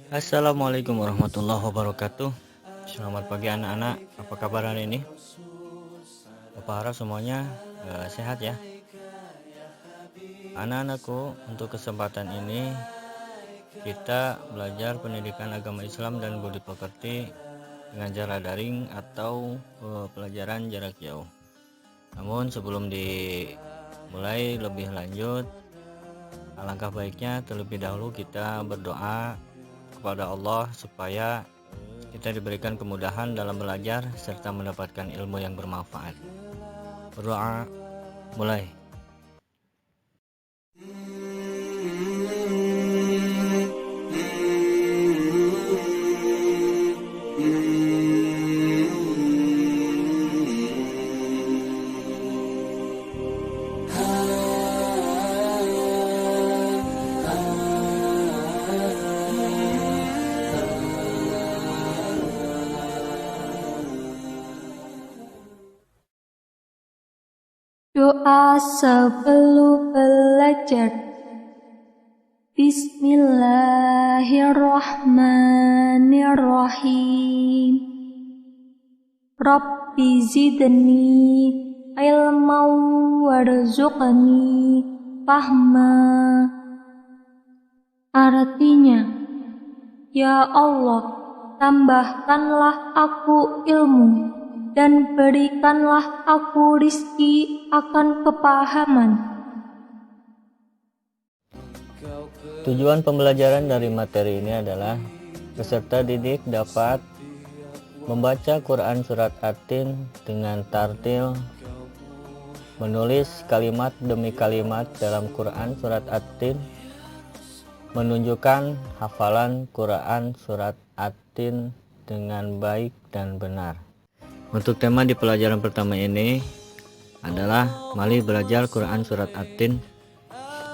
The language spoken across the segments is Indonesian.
Assalamualaikum warahmatullahi wabarakatuh. Selamat pagi anak-anak. Apa kabar hari ini? Bapak harap semuanya sehat ya. Anak-anakku, untuk kesempatan ini kita belajar pendidikan agama Islam dan budi pekerti dengan cara daring atau pelajaran jarak jauh. Namun sebelum dimulai lebih lanjut, alangkah baiknya terlebih dahulu kita berdoa kepada Allah supaya kita diberikan kemudahan dalam belajar serta mendapatkan ilmu yang bermanfaat. Berdoa, mulai. Doa sebelum belajar. Bismillahirrahmanirrahim. Rabbi zidni ilman warzuqni fahma. Artinya, ya Allah, tambahkanlah aku ilmu dan berikanlah aku rizki akan kepahaman. Tujuan pembelajaran dari materi ini adalah peserta didik dapat membaca Quran Surat At-Tin dengan tartil, menulis kalimat demi kalimat dalam Quran Surat At-Tin, menunjukkan hafalan Quran Surat At-Tin dengan baik dan benar. Untuk tema di pelajaran pertama ini adalah mari belajar Quran Surat At-Tin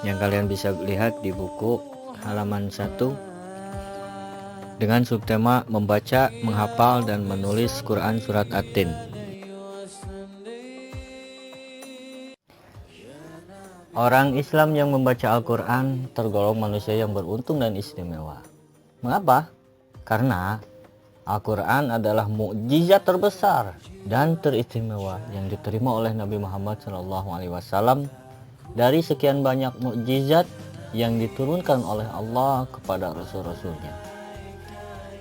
yang kalian bisa lihat di buku halaman 1 dengan subtema membaca, menghafal, dan menulis Quran Surat At-Tin. Orang Islam yang membaca Al-Quran tergolong manusia yang beruntung dan istimewa. Mengapa? Karena Al-Quran adalah mukjizat terbesar dan teristimewa yang diterima oleh Nabi Muhammad SAW dari sekian banyak mukjizat yang diturunkan oleh Allah kepada Rasul-Rasulnya.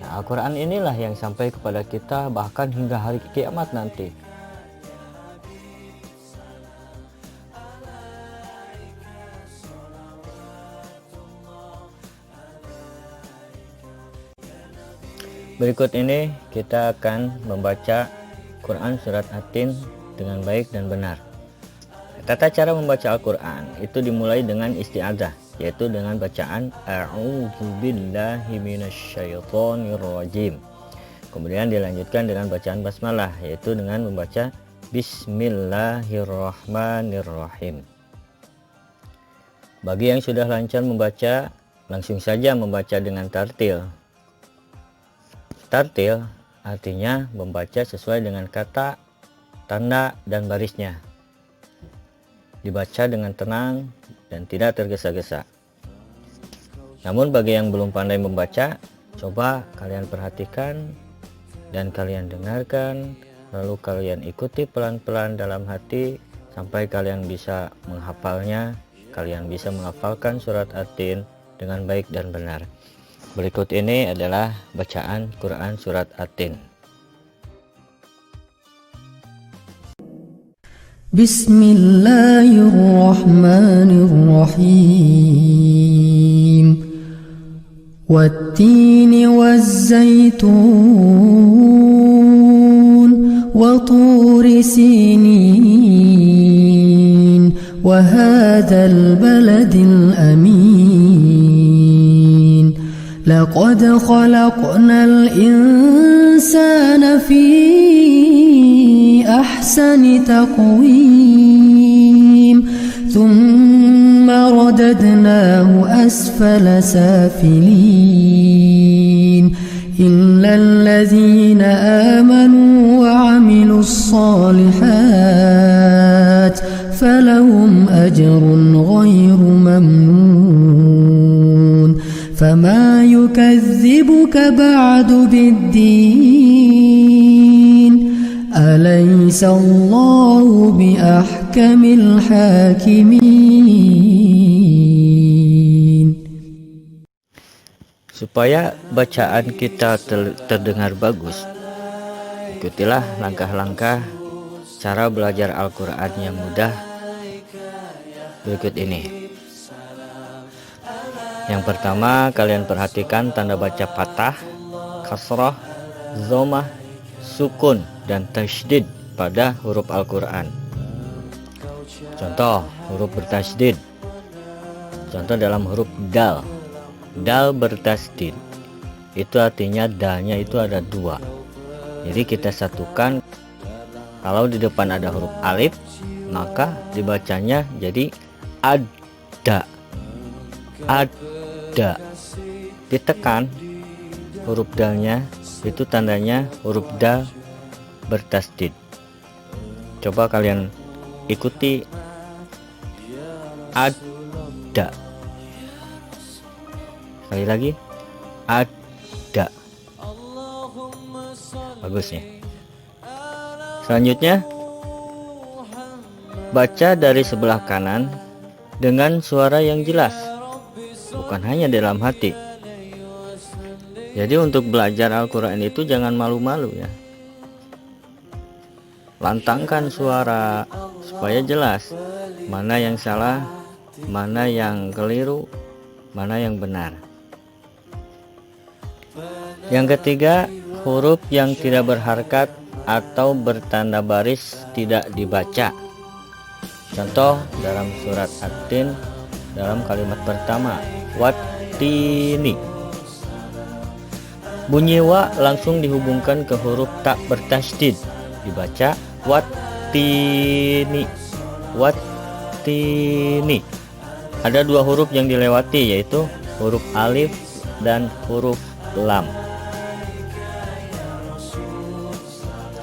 Nah, Al-Quran inilah yang sampai kepada kita bahkan hingga hari kiamat nanti. Berikut ini kita akan membaca Quran Surat At-Tin dengan baik dan benar. Tata cara membaca Al-Quran itu dimulai dengan isti'adzah, yaitu dengan bacaan A'udzubillahi minasyaitonirrajim. Kemudian dilanjutkan dengan bacaan basmalah, yaitu dengan membaca Bismillahirrahmanirrahim. Bagi yang sudah lancar membaca, langsung saja membaca dengan tartil. Tartil artinya membaca sesuai dengan kata, tanda, dan barisnya. Dibaca dengan tenang dan tidak tergesa-gesa. Namun bagi yang belum pandai membaca, coba kalian perhatikan dan kalian dengarkan, lalu kalian ikuti pelan-pelan dalam hati sampai kalian bisa menghafalnya, kalian bisa menghafalkan surat At-Tin dengan baik dan benar. Berikut ini adalah bacaan Quran Surat At-Tin. Bismillahirrahmanirrahim. Wat-tini waz-zaitun wa turi sinin wa hadzal baladil amin. لقد خلقنا الإنسان في أحسن تقويم ثم رددناه أسفل سافلين إلا الذين آمنوا وعملوا الصالحات فلهم أجر غير ممنون فما يكذبك بعد بالدين أليس الله بأحكم الحاكمين. Supaya bacaan kita terdengar bagus, ikutilah langkah-langkah cara belajar Al-Quran yang mudah berikut ini. Yang pertama, kalian perhatikan tanda baca patah, kasrah, dhammah, sukun, dan tasydid pada huruf Al-Quran. Contoh huruf bertasydid. Contoh dalam huruf dal. Dal bertasydid, itu artinya dalnya itu ada dua. Jadi kita satukan. Kalau di depan ada huruf alif, maka dibacanya jadi ada. Ada. Ditekan huruf dalnya, itu tandanya huruf dal bertasydid. Coba kalian ikuti. Ada. Sekali lagi, ada. Bagus ya. Selanjutnya, baca dari sebelah kanan dengan suara yang jelas, bukan hanya dalam hati. Jadi untuk belajar Al-Quran itu jangan malu-malu ya. Lantangkan suara supaya jelas mana yang salah, mana yang keliru, mana yang benar. Yang ketiga, huruf yang tidak berharakat atau bertanda baris tidak dibaca. Contoh dalam surat At-Tin dalam kalimat pertama, wattini. Bunyi wa langsung dihubungkan ke huruf tak bertasydid, dibaca wattini. Wattini. Ada dua huruf yang dilewati, yaitu huruf alif dan huruf lam.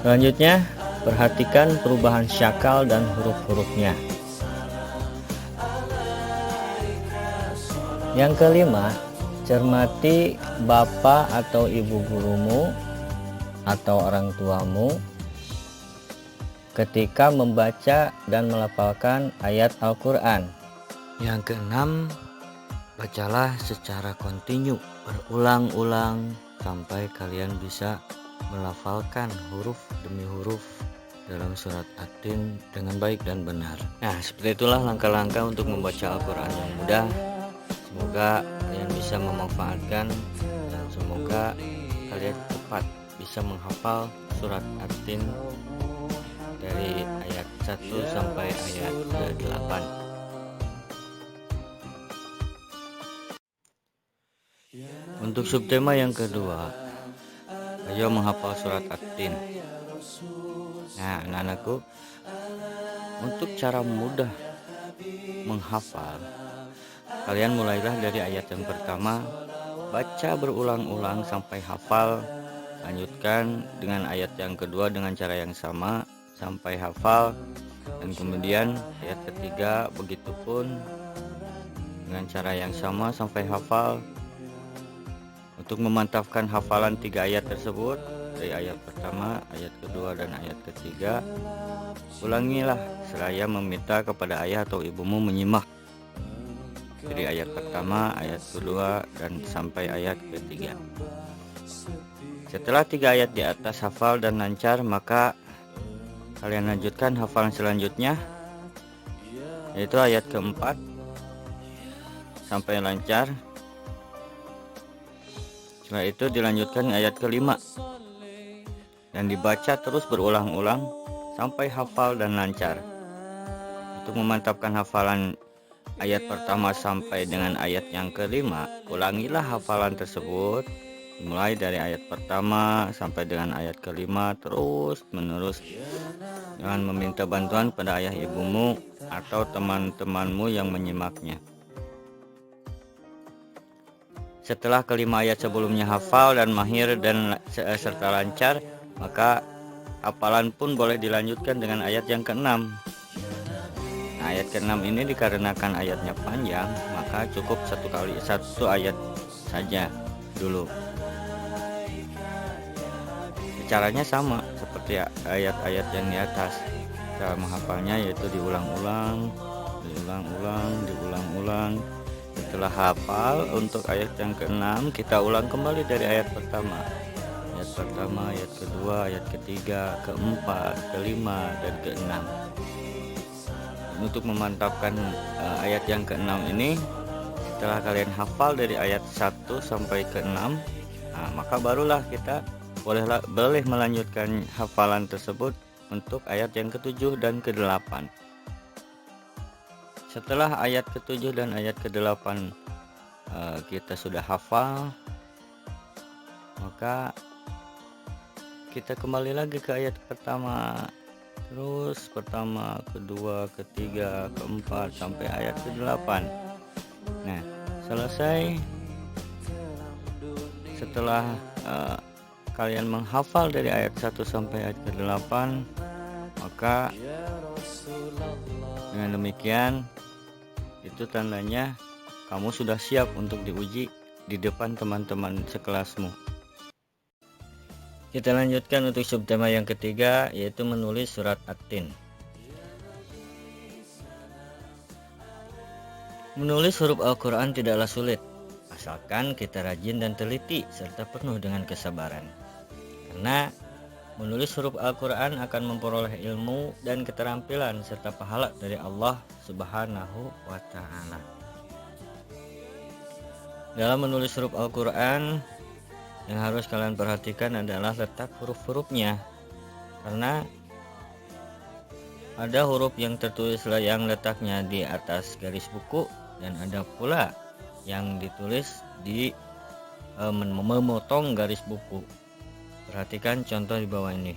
Selanjutnya, perhatikan perubahan syakal dan huruf-hurufnya. Yang kelima, cermati bapak atau ibu gurumu atau orang tuamu ketika membaca dan melafalkan ayat Al-Quran. Yang keenam, bacalah secara kontinu, berulang-ulang sampai kalian bisa melafalkan huruf demi huruf dalam surat At-Tin dengan baik dan benar. Nah, seperti itulah langkah-langkah untuk membaca Al-Quran yang mudah. Semoga kalian bisa memanfaatkan dan semoga kalian cepat bisa menghafal surat At-Tin dari ayat 1 sampai ayat ke-8. Untuk subtema yang kedua, ayo menghafal surat At-Tin. Nah, anak-anakku, untuk cara mudah menghafal, kalian mulailah dari ayat yang pertama, baca berulang-ulang sampai hafal. Lanjutkan dengan ayat yang kedua dengan cara yang sama sampai hafal, dan kemudian ayat ketiga begitupun dengan cara yang sama sampai hafal. Untuk memantapkan hafalan 3 ayat tersebut, dari ayat pertama, ayat kedua, dan ayat ketiga, ulangilah seraya meminta kepada ayah atau ibumu menyimak dari ayat pertama, ayat kedua, dan sampai ayat ketiga. Setelah 3 ayat di atas hafal dan lancar, maka kalian lanjutkan hafalan selanjutnya, yaitu ayat keempat sampai lancar. Setelah itu dilanjutkan ayat kelima dan dibaca terus berulang-ulang sampai hafal dan lancar. Untuk memantapkan hafalan ayat pertama sampai dengan ayat yang kelima, ulangilah hafalan tersebut mulai dari ayat pertama sampai dengan ayat kelima terus menerus, dengan meminta bantuan pada ayah ibumu atau teman-temanmu yang menyimaknya. Setelah kelima ayat sebelumnya hafal dan mahir dan serta lancar, maka hafalan pun boleh dilanjutkan dengan ayat yang keenam. Nah, ayat keenam ini dikarenakan ayatnya panjang, maka cukup satu saja dulu. Caranya sama seperti ayat-ayat yang di atas. Cara menghafalnya yaitu diulang-ulang. Setelah hafal untuk ayat yang ke-6, kita ulang kembali dari ayat pertama, ayat kedua, ayat ketiga, keempat, kelima, dan ke-6. Untuk memantapkan ayat yang ke-6 ini, setelah kalian hafal dari ayat 1 sampai ke-6, maka barulah kita boleh melanjutkan hafalan tersebut untuk ayat yang ke-7 dan ke-8. Setelah ayat ke-7 dan ayat ke-8 kita sudah hafal, maka kita kembali lagi ke ayat pertama, terus pertama, kedua, ketiga, keempat, sampai ayat ke-8. Nah, selesai setelah kalian menghafal dari ayat 1 sampai ayat ke-8, maka dengan demikian itu tandanya kamu sudah siap untuk diuji di depan teman-teman sekelasmu. Kita lanjutkan untuk subtema yang ketiga, yaitu menulis surat At-Tin. Menulis huruf Al-Quran tidaklah sulit, asalkan kita rajin dan teliti serta penuh dengan kesabaran. Karena menulis huruf Al-Quran akan memperoleh ilmu dan keterampilan serta pahala dari Allah Subhanahu wa Ta'ala. Dalam menulis huruf Al-Quran, yang harus kalian perhatikan adalah letak huruf-hurufnya. Karena ada huruf yang tertulis yang letaknya di atas garis buku, dan ada pula yang ditulis di memotong garis buku. Perhatikan contoh di bawah ini.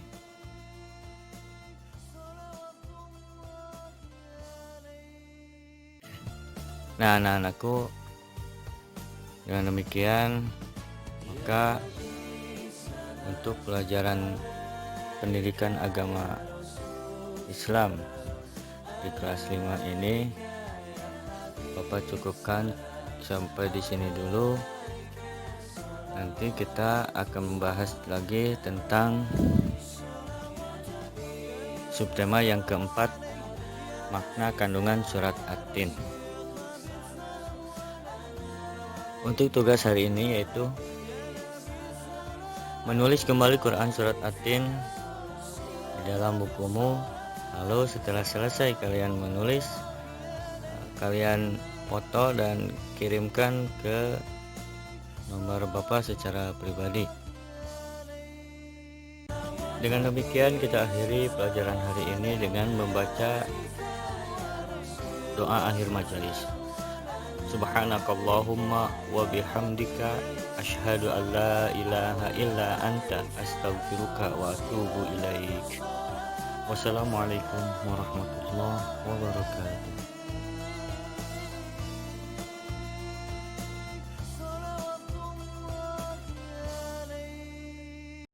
Nah, anak-anakku, dengan demikian maka untuk pelajaran pendidikan agama Islam di kelas 5 ini Bapak cukupkan sampai di sini dulu. Nanti kita akan membahas lagi tentang subtema yang keempat, makna kandungan surat At-Tin. Untuk tugas hari ini yaitu menulis kembali Quran surat At-Tin di dalam bukumu. Lalu setelah selesai kalian menulis, kalian foto dan kirimkan ke nomor Bapak secara pribadi. Dengan demikian kita akhiri pelajaran hari ini dengan membaca doa akhir majelis. Subhanakallahumma wa bihamdika asyhadu an la ilaha illa anta astaghfiruka wa atubu ilaik. Wassalamualaikum warahmatullahi wabarakatuh.